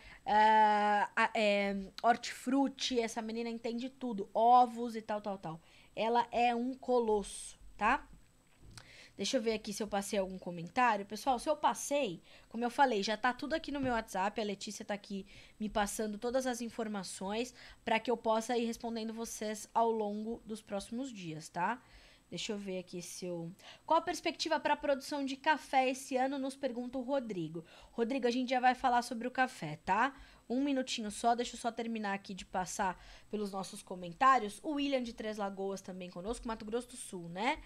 hortifruti, essa menina entende tudo, ovos e tal. Ela é um colosso, tá? Deixa eu ver aqui se eu passei algum comentário. Pessoal, se eu passei, como eu falei, já tá tudo aqui no meu WhatsApp. A Letícia tá aqui me passando todas as informações para que eu possa ir respondendo vocês ao longo dos próximos dias, tá? Deixa eu ver aqui se eu... Qual a perspectiva para a produção de café esse ano? Nos pergunta o Rodrigo. Rodrigo, a gente já vai falar sobre o café, tá? Um minutinho só, deixa eu só terminar aqui de passar pelos nossos comentários. O William de Três Lagoas também conosco, Mato Grosso do Sul, né?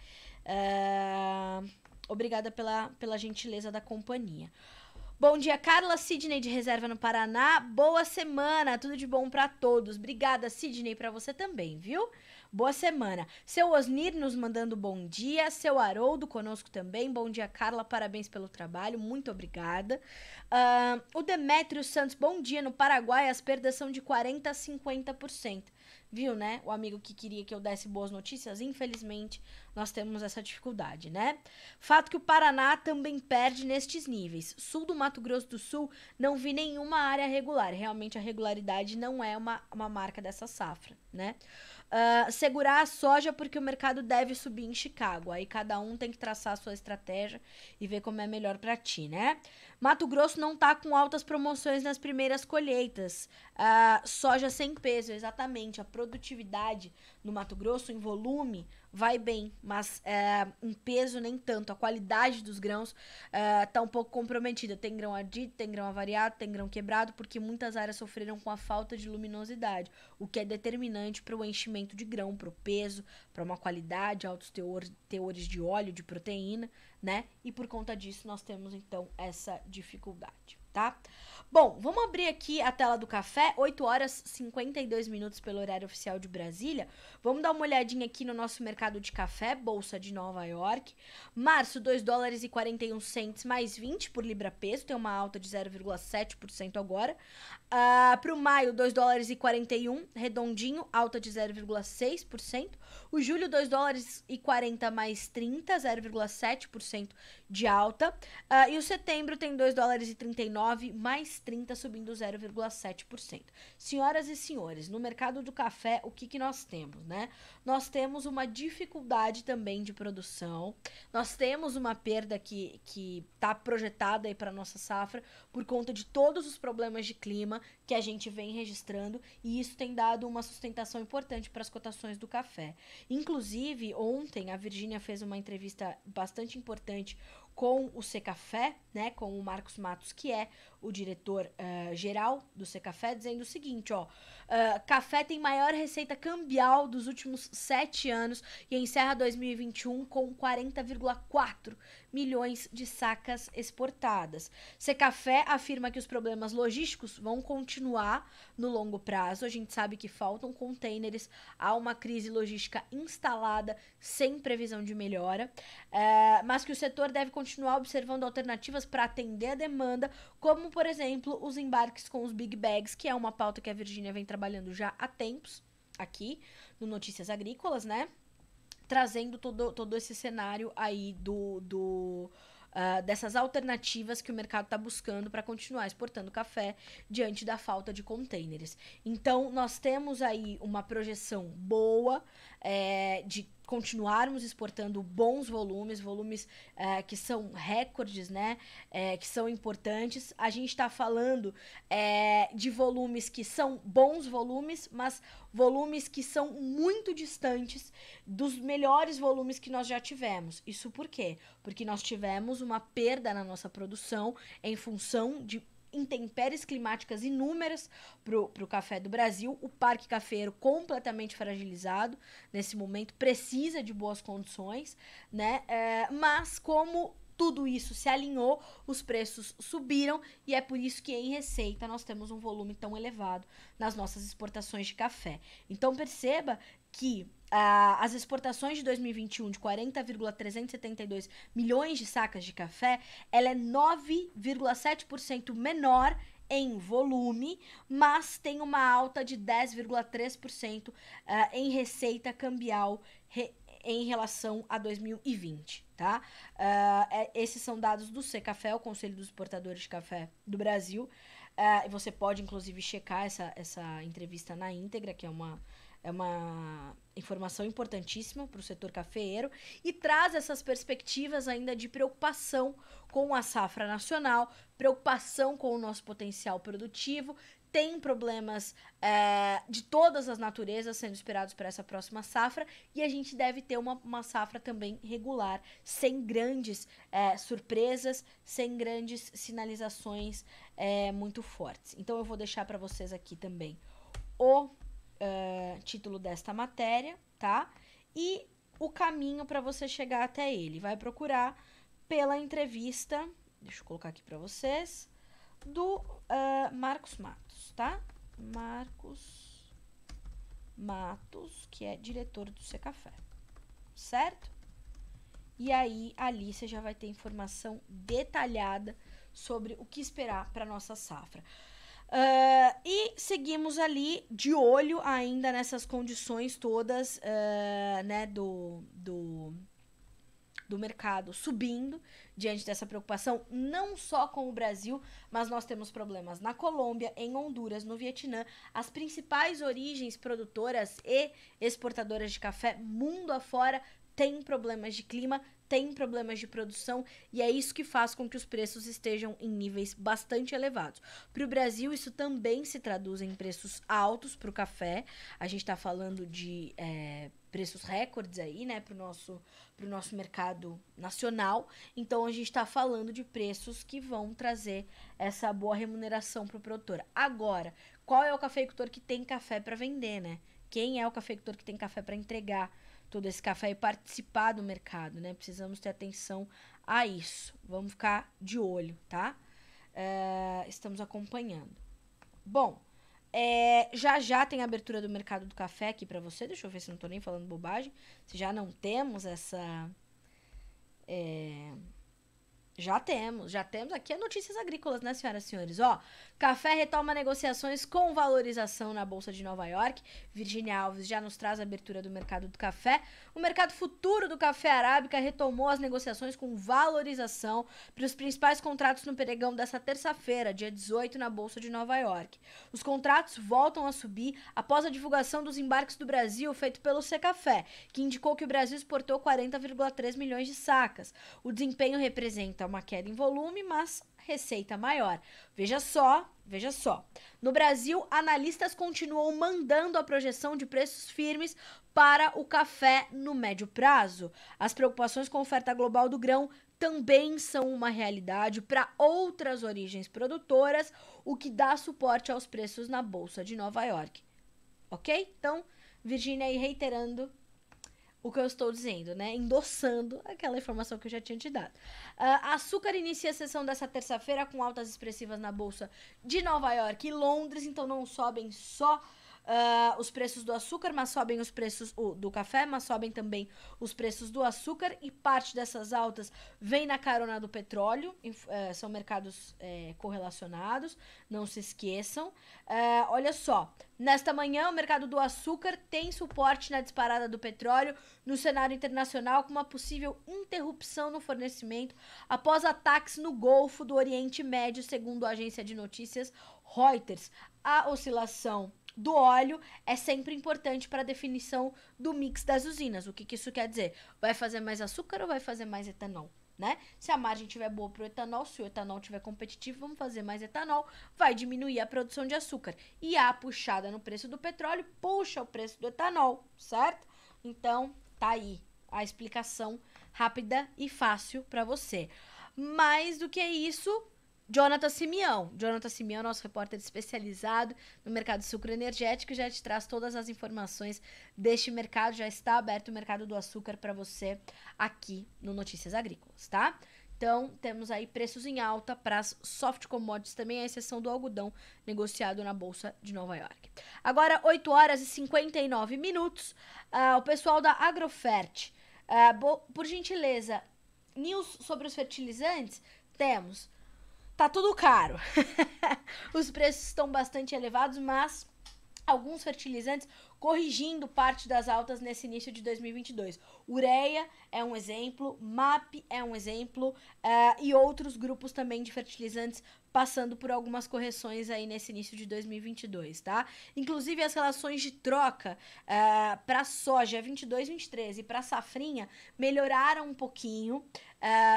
Obrigada pela gentileza da companhia. Bom dia, Carla. Sidney de Reserva no Paraná. Boa semana, tudo de bom pra todos. Obrigada, Sidney, pra você também, viu? Boa semana. Seu Osnir nos mandando bom dia. Seu Haroldo conosco também. Bom dia, Carla. Parabéns pelo trabalho. Muito obrigada. O Demétrio Santos, bom dia. No Paraguai, as perdas são de 40% a 50%. Viu, né? O amigo que queria que eu desse boas notícias, infelizmente, nós temos essa dificuldade, né? Fato que o Paraná também perde nestes níveis. Sul do Mato Grosso do Sul, não vi nenhuma área regular. Realmente, a regularidade não é uma marca dessa safra, né? Segurar a soja porque o mercado deve subir em Chicago. Aí cada um tem que traçar a sua estratégia e ver como é melhor para ti, né? Mato Grosso não tá com altas promoções nas primeiras colheitas. Soja sem peso, exatamente. A produtividade no Mato Grosso, em volume, vai bem, mas em peso nem tanto. A qualidade dos grãos tá um pouco comprometida. Tem grão ardido, tem grão avariado, tem grão quebrado, porque muitas áreas sofreram com a falta de luminosidade, o que é determinante para o enchimento de grão, para o peso, para uma qualidade, altos teores de óleo, de proteína, né? E por conta disso nós temos então essa dificuldade, tá? Bom, vamos abrir aqui a tela do café, 8 horas e 52 minutos pelo horário oficial de Brasília. Vamos dar uma olhadinha aqui no nosso mercado de café, Bolsa de Nova York. Março, 2 dólares e 41 cents mais 20 por libra peso, tem uma alta de 0,7% agora. Para o maio, 2 dólares e 41, redondinho, alta de 0,6%. O julho, 2 dólares e 40 mais 30, 0,7% de alta. E o setembro tem 2 dólares e 39 mais 30, subindo 0,7%. Senhoras e senhores, no mercado do café, o que nós temos, né? Nós temos uma dificuldade também de produção. Nós temos uma perda que está projetada aí para nossa safra por conta de todos os problemas de clima que a gente vem registrando, e isso tem dado uma sustentação importante para as cotações do café. Inclusive, ontem a Virgínia fez uma entrevista bastante importante com o Secafé, né, com o Marcos Matos, que é o diretor geral do Secafé, dizendo o seguinte, ó, café tem maior receita cambial dos últimos 7 anos e encerra 2021 com 40,4 milhões de sacas exportadas. Secafé afirma que os problemas logísticos vão continuar no longo prazo. A gente sabe que faltam containers, há uma crise logística instalada sem previsão de melhora, mas que o setor deve continuar observando alternativas para atender a demanda, como, por exemplo, os embarques com os Big Bags, que é uma pauta que a Virgínia vem trabalhando já há tempos aqui no Notícias Agrícolas, né? Trazendo todo esse cenário aí dessas alternativas que o mercado está buscando para continuar exportando café diante da falta de containers. Então, nós temos aí uma projeção boa de continuarmos exportando bons volumes que são recordes, né? Que são importantes. A gente está falando de volumes que são bons volumes, mas volumes que são muito distantes dos melhores volumes que nós já tivemos. Isso por quê? Porque nós tivemos uma perda na nossa produção em função de intempéries climáticas inúmeras pro café do Brasil. O parque cafeiro completamente fragilizado nesse momento, precisa de boas condições, né? Mas como tudo isso se alinhou, os preços subiram, e é por isso que em receita nós temos um volume tão elevado nas nossas exportações de café. Então perceba que as exportações de 2021 de 40,372 milhões de sacas de café, ela é 9,7% menor em volume, mas tem uma alta de 10,3% em receita cambial em relação a 2020, tá? Esses são dados do Secafé, o Conselho dos Exportadores de Café do Brasil. Você pode, inclusive, checar essa entrevista na íntegra, que é uma informação importantíssima para o setor cafeeiro, e traz essas perspectivas ainda de preocupação com a safra nacional, preocupação com o nosso potencial produtivo. Tem problemas de todas as naturezas sendo esperados para essa próxima safra, e a gente deve ter uma safra também regular, sem grandes surpresas, sem grandes sinalizações muito fortes. Então eu vou deixar para vocês aqui também o título desta matéria, tá? E o caminho para você chegar até ele. Vai procurar pela entrevista, deixa eu colocar aqui para vocês, do Marcos Matos, tá? Marcos Matos, que é diretor do Secafé, certo? E aí, ali você já vai ter informação detalhada sobre o que esperar para nossa safra. E seguimos ali de olho ainda nessas condições todas, né, do mercado subindo diante dessa preocupação, não só com o Brasil, mas nós temos problemas na Colômbia, em Honduras, no Vietnã, as principais origens produtoras e exportadoras de café mundo afora têm problemas de clima, têm problemas de produção, e é isso que faz com que os preços estejam em níveis bastante elevados. Para o Brasil, isso também se traduz em preços altos para o café. A gente está falando de preços recordes aí, né, para o nosso mercado nacional. Então, a gente está falando de preços que vão trazer essa boa remuneração para o produtor. Agora, qual é o cafeicultor que tem café para vender, né? Quem é o cafeicultor que tem café para entregar todo esse café e participar do mercado, né? Precisamos ter atenção a isso. Vamos ficar de olho, tá? Estamos acompanhando. Bom, já tem a abertura do mercado do café aqui pra você. Deixa eu ver se não tô nem falando bobagem. Se já não temos essa... Já temos. Aqui é Notícias Agrícolas, né, senhoras e senhores? Ó, café retoma negociações com valorização na Bolsa de Nova York. Virginia Alves já nos traz a abertura do mercado do café. O mercado futuro do café arábica retomou as negociações com valorização para os principais contratos no pregão dessa terça-feira, dia 18, na Bolsa de Nova York. Os contratos voltam a subir após a divulgação dos embarques do Brasil feito pelo Secafé, que indicou que o Brasil exportou 40,3 milhões de sacas. O desempenho representa uma queda em volume, mas receita maior. Veja só. No Brasil, analistas continuam mandando a projeção de preços firmes para o café no médio prazo. As preocupações com a oferta global do grão também são uma realidade para outras origens produtoras, o que dá suporte aos preços na Bolsa de Nova York. Ok? Então, Virginia aí reiterando o que eu estou dizendo, né? Endossando aquela informação que eu já tinha te dado. Açúcar inicia a sessão dessa terça-feira com altas expressivas na Bolsa de Nova York e Londres, então não sobem só os preços do açúcar, mas sobem os preços do café, mas sobem também os preços do açúcar, e parte dessas altas vem na carona do petróleo. São mercados correlacionados, não se esqueçam. Olha só, nesta manhã o mercado do açúcar tem suporte na disparada do petróleo no cenário internacional, com uma possível interrupção no fornecimento após ataques no Golfo do Oriente Médio, segundo a agência de notícias Reuters. A oscilação do óleo é sempre importante para a definição do mix das usinas. O que isso quer dizer? Vai fazer mais açúcar ou vai fazer mais etanol? Né? Se a margem estiver boa para o etanol, se o etanol estiver competitivo, vamos fazer mais etanol, vai diminuir a produção de açúcar. E a puxada no preço do petróleo puxa o preço do etanol, certo? Então, tá aí a explicação rápida e fácil para você. Mais do que isso, Jonathan Simeão, nosso repórter especializado no mercado sucroenergético, já te traz todas as informações deste mercado. Já está aberto o mercado do açúcar para você aqui no Notícias Agrícolas, tá? Então, temos aí preços em alta para as soft commodities também, à exceção do algodão negociado na Bolsa de Nova York. Agora, 8 horas e 59 minutos. O pessoal da Agrofert, por gentileza, news sobre os fertilizantes, temos... Tá tudo caro. Os preços estão bastante elevados, mas alguns fertilizantes corrigindo parte das altas nesse início de 2022. Ureia é um exemplo, MAP é um exemplo, e outros grupos também de fertilizantes passando por algumas correções aí nesse início de 2022, tá? Inclusive as relações de troca para soja 22-23 e para safrinha melhoraram um pouquinho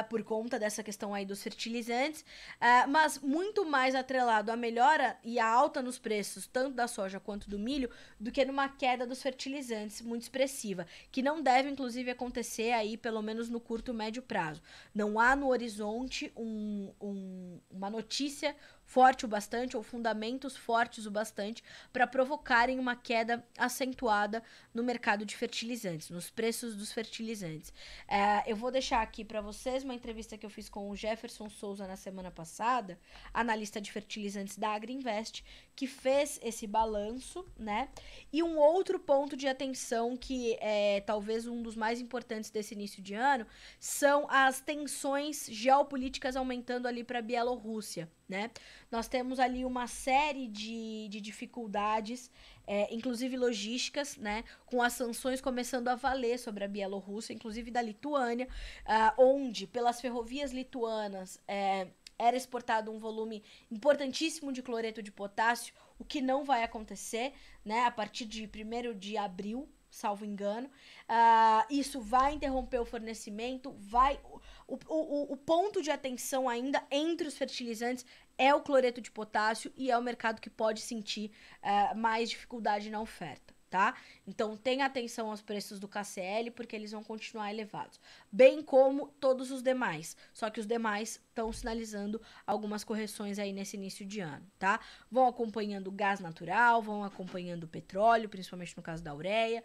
por conta dessa questão aí dos fertilizantes, mas muito mais atrelado à melhora e à alta nos preços, tanto da soja quanto do milho, do que numa queda dos fertilizantes muito expressiva, que não deve, inclusive, acontecer aí, pelo menos no curto, médio prazo. Não há no horizonte uma notícia forte o bastante, ou fundamentos fortes o bastante, para provocarem uma queda acentuada no mercado de fertilizantes, nos preços dos fertilizantes. Eu vou deixar aqui para vocês uma entrevista que eu fiz com o Jefferson Souza na semana passada, analista de fertilizantes da Agriinvest, que fez esse balanço, né? E um outro ponto de atenção que é talvez um dos mais importantes desse início de ano são as tensões geopolíticas aumentando ali para a Bielorrússia, né? Nós temos ali uma série de dificuldades, inclusive logísticas, né? Com as sanções começando a valer sobre a Bielorrússia, inclusive da Lituânia, onde pelas ferrovias lituanas era exportado um volume importantíssimo de cloreto de potássio, o que não vai acontecer, né? A partir de 1º de abril, salvo engano. Isso vai interromper o fornecimento, o ponto de atenção ainda entre os fertilizantes é o cloreto de potássio e é o mercado que pode sentir mais dificuldade na oferta, tá? Então, tenha atenção aos preços do KCl, porque eles vão continuar elevados. Bem como todos os demais, só que os demais estão sinalizando algumas correções aí nesse início de ano, tá? Vão acompanhando o gás natural, vão acompanhando o petróleo, principalmente no caso da ureia,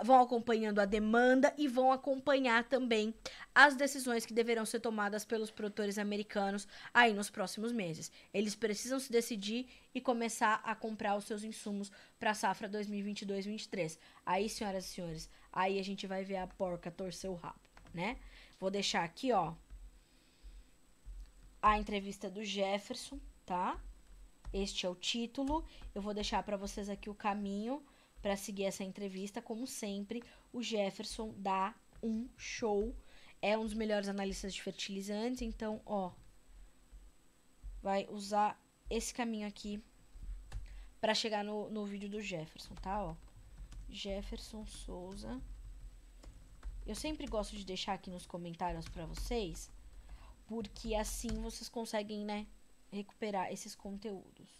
vão acompanhando a demanda e vão acompanhar também as decisões que deverão ser tomadas pelos produtores americanos aí nos próximos meses. Eles precisam se decidir e começar a comprar os seus insumos para a safra 2022-23. Aí, senhoras e senhores, aí a gente vai ver a porca torcer o rabo, né? Vou deixar aqui, ó, a entrevista do Jefferson, tá? Este é o título. Eu vou deixar para vocês aqui o caminho para seguir essa entrevista. Como sempre, o Jefferson dá um show. É um dos melhores analistas de fertilizantes. Então, ó, vai usar esse caminho aqui para chegar no vídeo do Jefferson, tá? Ó, Jefferson Souza. Eu sempre gosto de deixar aqui nos comentários para vocês, porque assim vocês conseguem, né, recuperar esses conteúdos.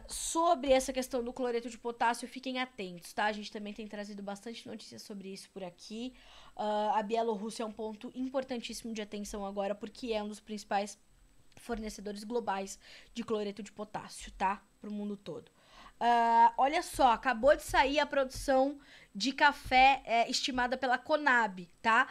Sobre essa questão do cloreto de potássio, fiquem atentos, tá? A gente também tem trazido bastante notícias sobre isso por aqui. A Bielorrússia é um ponto importantíssimo de atenção agora, porque é um dos principais fornecedores globais de cloreto de potássio, tá? Pro mundo todo. Olha só, acabou de sair a produção de café estimada pela Conab, tá?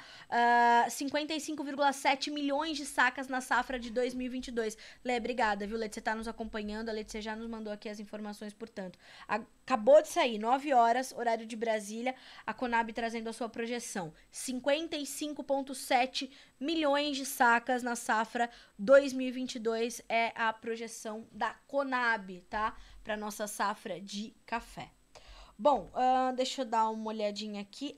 55,7 milhões de sacas na safra de 2022. Lê, obrigada, viu, Letícia? Você tá nos acompanhando, a Letícia já nos mandou aqui as informações, portanto. Acabou de sair, 9 horas, horário de Brasília, a Conab trazendo a sua projeção. 55,7 milhões de sacas na safra 2022 é a projeção da Conab, tá? Para nossa safra de café. Bom, deixa eu dar uma olhadinha aqui.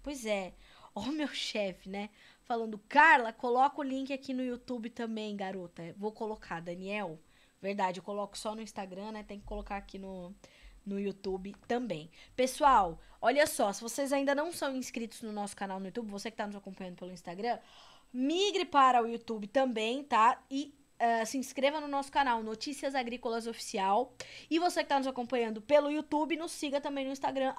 Pois é. Ó, meu chefe, né? Falando, Carla, coloca o link aqui no YouTube também, garota. Vou colocar, Daniel. Verdade, eu coloco só no Instagram, né? Tem que colocar aqui no YouTube também. Pessoal, olha só, se vocês ainda não são inscritos no nosso canal no YouTube, você que tá nos acompanhando pelo Instagram, migre para o YouTube também, tá? E se inscreva no nosso canal Notícias Agrícolas Oficial. E você que está nos acompanhando pelo YouTube, nos siga também no Instagram,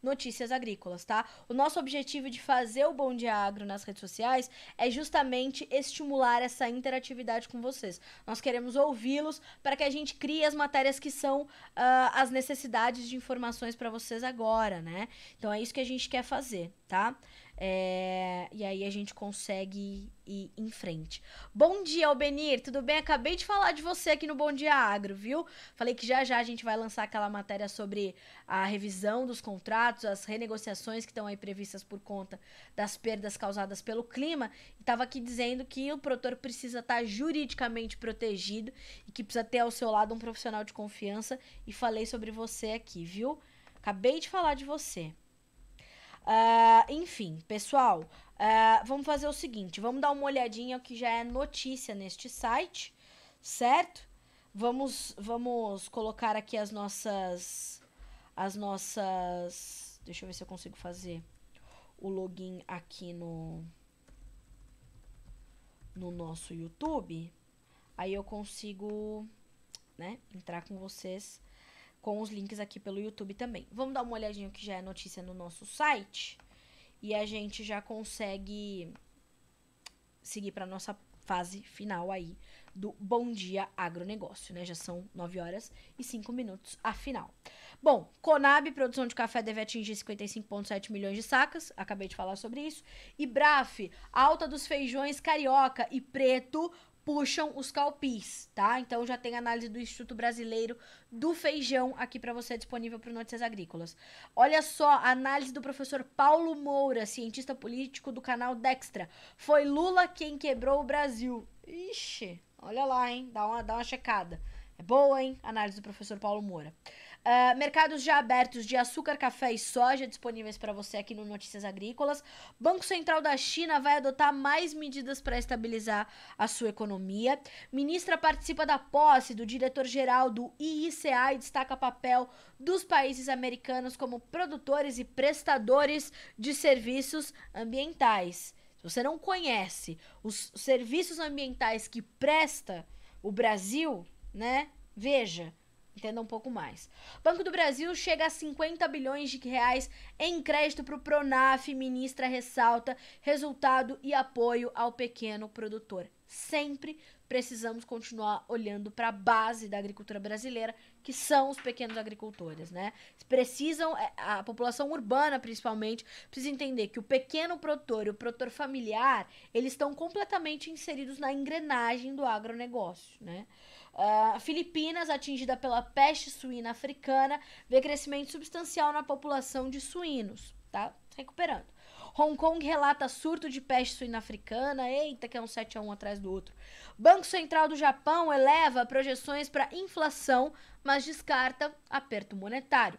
@Notícias Agrícolas, tá? O nosso objetivo de fazer o Bom Dia Agro nas redes sociais é justamente estimular essa interatividade com vocês. Nós queremos ouvi-los para que a gente crie as matérias que são as necessidades de informações para vocês agora, né? Então é isso que a gente quer fazer, tá? E aí a gente consegue ir em frente. Bom dia, Albenir, tudo bem? Acabei de falar de você aqui no Bom Dia Agro, viu? Falei que já já a gente vai lançar aquela matéria sobre a revisão dos contratos, as renegociações que estão aí previstas por conta das perdas causadas pelo clima. E tava aqui dizendo que o produtor precisa estar juridicamente protegido e que precisa ter ao seu lado um profissional de confiança. E falei sobre você aqui, viu? Acabei de falar de você. Enfim, pessoal, vamos fazer o seguinte, vamos dar uma olhadinha o que já é notícia neste site, certo? Vamos colocar aqui as nossas, deixa eu ver se eu consigo fazer o login aqui no nosso YouTube, aí eu consigo, né, entrar com vocês com os links aqui pelo YouTube também. Vamos dar uma olhadinha o que já é notícia no nosso site e a gente já consegue seguir para nossa fase final aí do Bom Dia Agronegócio, né? Já são 9h05, afinal. Bom, Conab, produção de café deve atingir 55,7 milhões de sacas, acabei de falar sobre isso. E Braf, alta dos feijões carioca e preto puxam os calpis, tá? Então já tem análise do Instituto Brasileiro do Feijão aqui para você disponível para Notícias Agrícolas. Olha só, a análise do professor Paulo Moura, cientista político do canal Dextra. Foi Lula quem quebrou o Brasil. Ixi, olha lá, hein? Dá uma checada. É boa, hein? Análise do professor Paulo Moura. Mercados já abertos de açúcar, café e soja disponíveis para você aqui no Notícias Agrícolas. Banco Central da China vai adotar mais medidas para estabilizar a sua economia. Ministra participa da posse do diretor-geral do IICA e destaca papel dos países americanos como produtores e prestadores de serviços ambientais. Se você não conhece os serviços ambientais que presta o Brasil, né? Veja. Entenda um pouco mais. Banco do Brasil chega a 50 bilhões de reais em crédito para o Pronaf. Ministra ressalta resultado e apoio ao pequeno produtor. Sempre precisamos continuar olhando para a base da agricultura brasileira, que são os pequenos agricultores, né? Precisam, a população urbana principalmente, precisa entender que o pequeno produtor e o produtor familiar, eles estão completamente inseridos na engrenagem do agronegócio, né? Filipinas, atingida pela peste suína africana, vê crescimento substancial na população de suínos, tá? Recuperando. Hong Kong relata surto de peste suína africana, eita, que é um 7-1 atrás do outro. Banco Central do Japão eleva projeções para inflação, mas descarta aperto monetário.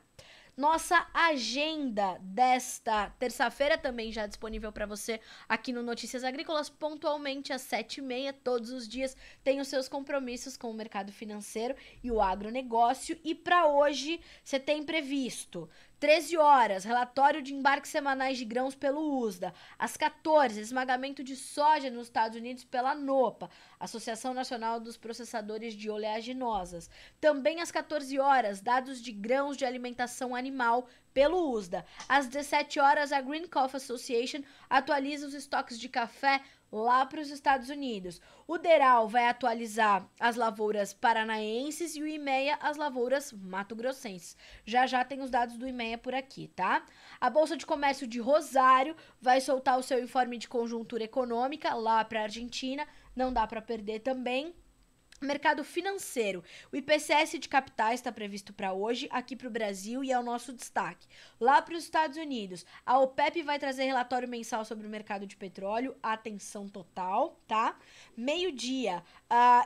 Nossa agenda desta terça-feira também já disponível para você aqui no Notícias Agrícolas, pontualmente às 7h30, todos os dias tem os seus compromissos com o mercado financeiro e o agronegócio. E para hoje você tem previsto 13 horas, relatório de embarques semanais de grãos pelo USDA. Às 14, esmagamento de soja nos Estados Unidos pela NOPA, Associação Nacional dos Processadores de Oleaginosas. Também às 14 horas, dados de grãos de alimentação animal pelo USDA. Às 17 horas, a Green Coffee Association atualiza os estoques de café lá para os Estados Unidos. O DERAL vai atualizar as lavouras paranaenses e o IMEA as lavouras mato-grossenses. Já tem os dados do IMEA por aqui, tá? A Bolsa de Comércio de Rosário vai soltar o seu informe de conjuntura econômica lá para a Argentina, não dá para perder também. Mercado financeiro. O IPCS de capitais está previsto para hoje, aqui para o Brasil, e é o nosso destaque. Lá para os Estados Unidos, a OPEP vai trazer relatório mensal sobre o mercado de petróleo, atenção total, tá? Meio-dia,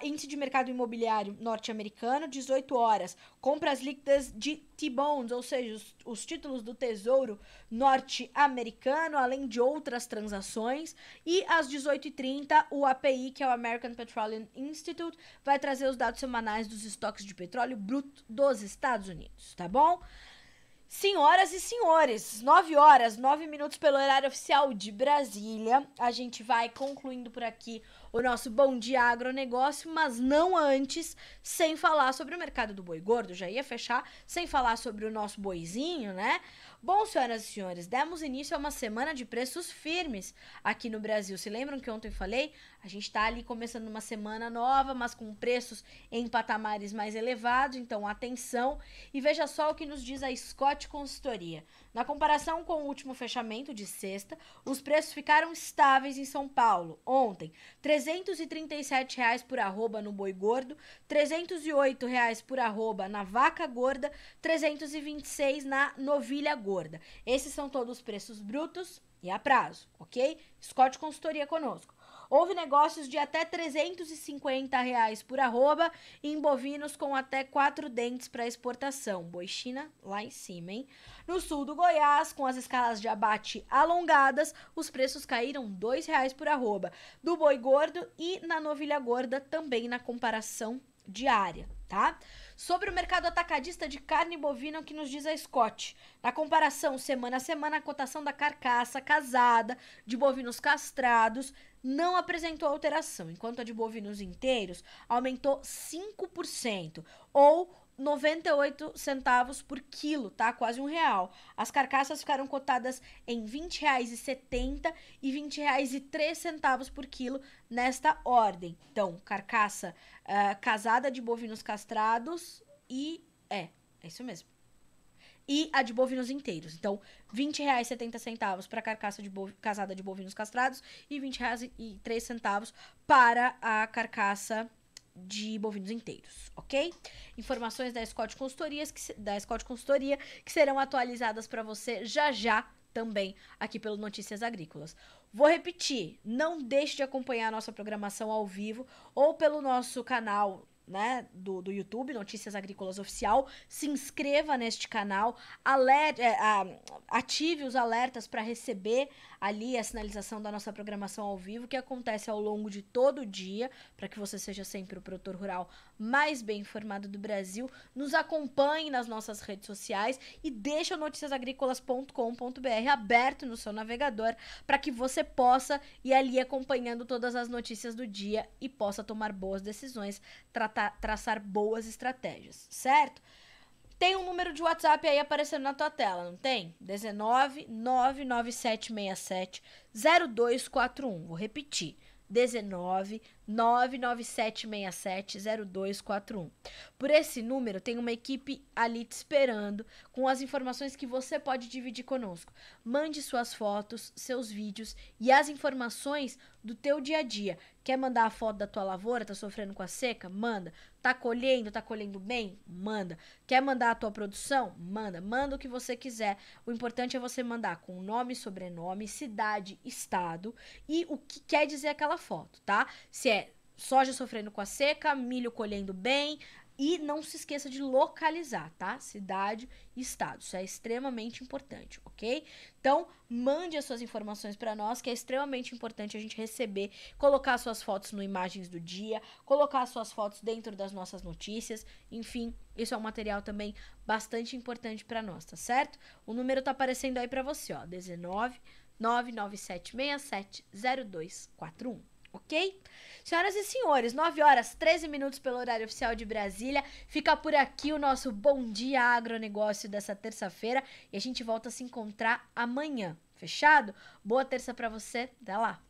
índice de mercado imobiliário norte-americano, 18 horas, compras líquidas de T-bonds, ou seja, os títulos do Tesouro norte-americano, além de outras transações. E às 18h30, o API, que é o American Petroleum Institute, vai trazer os dados semanais dos estoques de petróleo bruto dos Estados Unidos, tá bom? Senhoras e senhores, 9 horas, 9 minutos pelo horário oficial de Brasília. A gente vai concluindo por aqui o nosso Bom Dia Agronegócio, mas não antes, sem falar sobre o mercado do boi gordo. Já ia fechar sem falar sobre o nosso boizinho, né? Bom, senhoras e senhores, demos início a uma semana de preços firmes aqui no Brasil. Se lembram que ontem eu falei? A gente está ali começando uma semana nova, mas com preços em patamares mais elevados, então atenção. E veja só o que nos diz a Scott Consultoria. Na comparação com o último fechamento de sexta, os preços ficaram estáveis em São Paulo. Ontem, R$ 337 por arroba no boi gordo, R$ 308 por arroba na vaca gorda, R$ 326 na novilha gorda. Esses são todos os preços brutos e a prazo, ok? Scott Consultoria conosco. Houve negócios de até R$ 350 por arroba em bovinos com até 4 dentes para exportação. Boi China lá em cima, hein? No sul do Goiás, com as escalas de abate alongadas, os preços caíram R$ 2 por arroba. Do boi gordo e na novilha gorda também na comparação diária, tá? Sobre o mercado atacadista de carne bovina, o que nos diz a Scott? Na comparação semana a semana, a cotação da carcaça casada de bovinos castrados não apresentou alteração, enquanto a de bovinos inteiros aumentou 5%, ou 98 centavos por quilo, tá? Quase R$1. As carcaças ficaram cotadas em R$20,70 e R$20,03 por quilo nesta ordem. Então, carcaça casada de bovinos castrados e... É isso mesmo. E a de bovinos inteiros. Então, R$20,70 para a carcaça casada de bovinos castrados e R$20,03 para a carcaça de bovinos inteiros, ok? Informações da Scott Consultoria que serão atualizadas para você já também aqui pelo Notícias Agrícolas. Vou repetir, não deixe de acompanhar a nossa programação ao vivo ou pelo nosso canal, né, do YouTube, Notícias Agrícolas Oficial. Se inscreva neste canal, ative os alertas para receber ali a sinalização da nossa programação ao vivo, que acontece ao longo de todo o dia, para que você seja sempre o produtor rural mais bem informado do Brasil. Nos acompanhe nas nossas redes sociais e deixe o noticiasagricolas.com.br aberto no seu navegador para que você possa ir ali acompanhando todas as notícias do dia e possa tomar boas decisões, traçar boas estratégias, certo? Tem um número de WhatsApp aí aparecendo na tua tela, não tem? 19 99767 0241. Vou repetir. 19 99767 0241. Por esse número, tem uma equipe ali te esperando com as informações que você pode dividir conosco. Mande suas fotos, seus vídeos e as informações do teu dia a dia. Quer mandar a foto da tua lavoura? Tá sofrendo com a seca? Manda. Tá colhendo bem? Manda. Quer mandar a tua produção? Manda. Manda o que você quiser. O importante é você mandar com nome, sobrenome, cidade, estado e o que quer dizer aquela foto, tá? Se é soja sofrendo com a seca, milho colhendo bem. E não se esqueça de localizar, tá? Cidade e estado. Isso é extremamente importante, ok? Então, mande as suas informações para nós, que é extremamente importante a gente receber, colocar suas fotos no Imagens do Dia, colocar suas fotos dentro das nossas notícias. Enfim, isso é um material também bastante importante para nós, tá certo? O número tá aparecendo aí para você, ó. 19 99767 0241. Ok? Senhoras e senhores, 9h13 pelo horário oficial de Brasília. Fica por aqui o nosso Bom Dia Agronegócio dessa terça-feira e a gente volta a se encontrar amanhã. Fechado? Boa terça pra você. Até lá.